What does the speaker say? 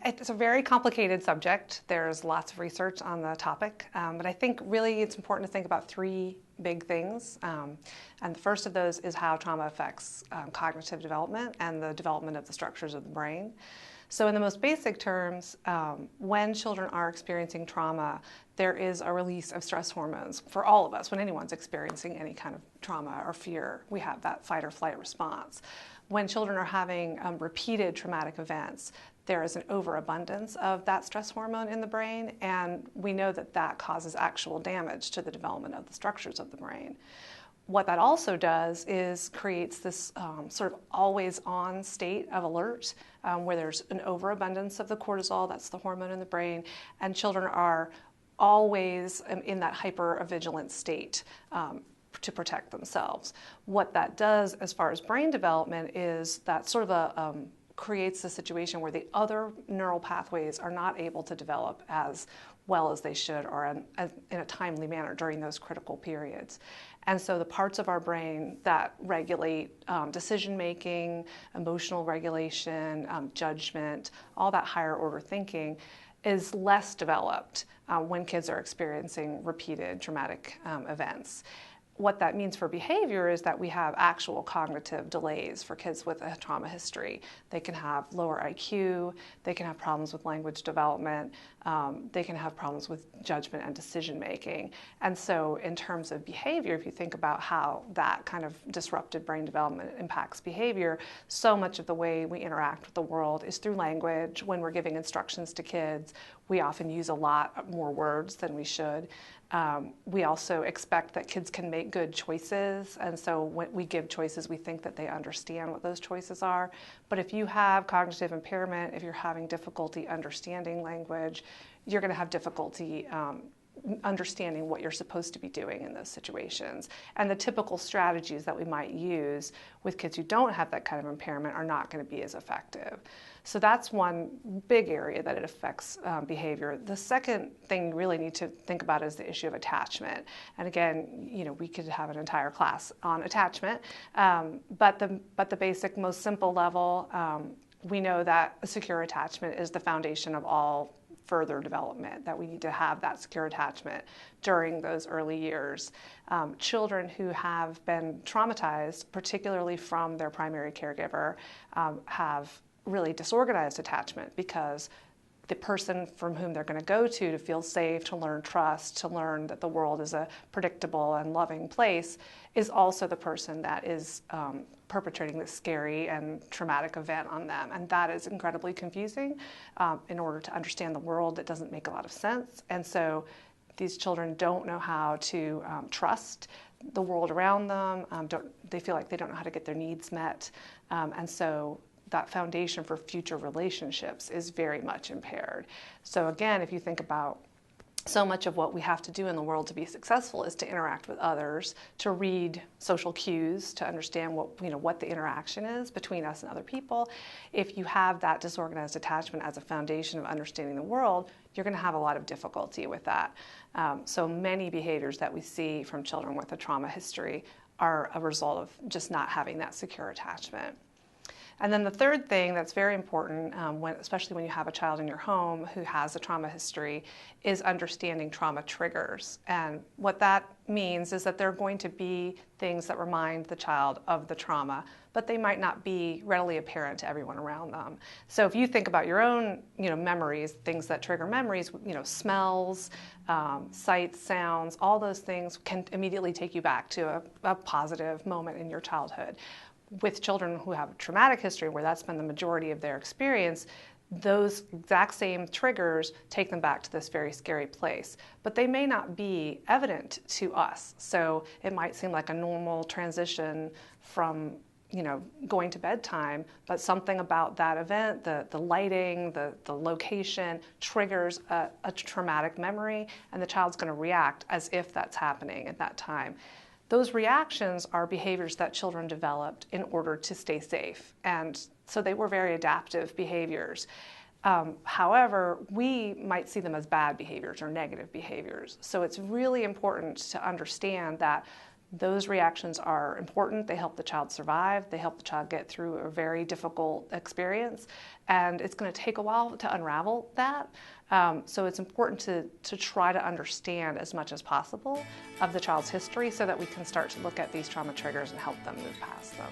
It's a very complicated subject. There's lots of research on the topic, but I think really it's important to think about three big things. And the first of those is how trauma affects cognitive development and the development of the structures of the brain. So in the most basic terms, when children are experiencing trauma, there is a release of stress hormones for all of us. When anyone's experiencing any kind of trauma or fear, we have that fight or flight response. When children are having repeated traumatic events, there is an overabundance of that stress hormone in the brain, and we know that that causes actual damage to the development of the structures of the brain. What that also does is creates this sort of always-on state of alert where there's an overabundance of the cortisol, that's the hormone in the brain, and children are always in that hyper-vigilant state to protect themselves. What that does as far as brain development is that sort of creates a situation where the other neural pathways are not able to develop as well as they should or in a timely manner during those critical periods. And so the parts of our brain that regulate decision-making, emotional regulation, judgment, all that higher order thinking is less developed when kids are experiencing repeated traumatic events. What that means for behavior is that we have actual cognitive delays for kids with a trauma history. They can have lower IQ, they can have problems with language development, they can have problems with judgment and decision making. And so in terms of behavior, if you think about how that kind of disrupted brain development impacts behavior, so much of the way we interact with the world is through language. When we're giving instructions to kids, we often use a lot more words than we should. We also expect that kids can make good choices, and so when we give choices, we think that they understand what those choices are. But if you have cognitive impairment, if you're having difficulty understanding language, you're going to have difficulty understanding what you're supposed to be doing in those situations. And the typical strategies that we might use with kids who don't have that kind of impairment are not going to be as effective. So that's one big area that it affects behavior. The second thing you really need to think about is the issue of attachment. And again, we could have an entire class on attachment, but the basic, most simple level, we know that a secure attachment is the foundation of all further development, that we need to have that secure attachment during those early years. Children who have been traumatized, particularly from their primary caregiver, have really disorganized attachment because the person from whom they're going to go to feel safe, to learn trust, to learn that the world is a predictable and loving place, is also the person that is perpetrating this scary and traumatic event on them. And that is incredibly confusing. In order to understand the world, it doesn't make a lot of sense. And so these children don't know how to trust the world around them. They feel like they don't know how to get their needs met. And so that foundation for future relationships is very much impaired. So again, if you think about so much of what we have to do in the world to be successful is to interact with others, to read social cues, to understand what the interaction is between us and other people. If you have that disorganized attachment as a foundation of understanding the world, you're going to have a lot of difficulty with that. So many behaviors that we see from children with a trauma history are a result of just not having that secure attachment. And then the third thing that's very important, especially when you have a child in your home who has a trauma history, is understanding trauma triggers. And what that means is that there are going to be things that remind the child of the trauma, but they might not be readily apparent to everyone around them. So if you think about your own memories, things that trigger memories, smells, sights, sounds, all those things can immediately take you back to a positive moment in your childhood. With children who have a traumatic history where that's been the majority of their experience, those exact same triggers take them back to this very scary place. But they may not be evident to us. So it might seem like a normal transition from going to bedtime, but something about that event, the lighting, the location, triggers a traumatic memory, and the child's going to react as if that's happening at that time. Those reactions are behaviors that children developed in order to stay safe, and so they were very adaptive behaviors. However, we might see them as bad behaviors or negative behaviors. So it's really important to understand that Those reactions are important. They help the child survive. They help the child get through a very difficult experience. And it's going to take a while to unravel that. So it's important to try to understand as much as possible of the child's history so that we can start to look at these trauma triggers and help them move past them.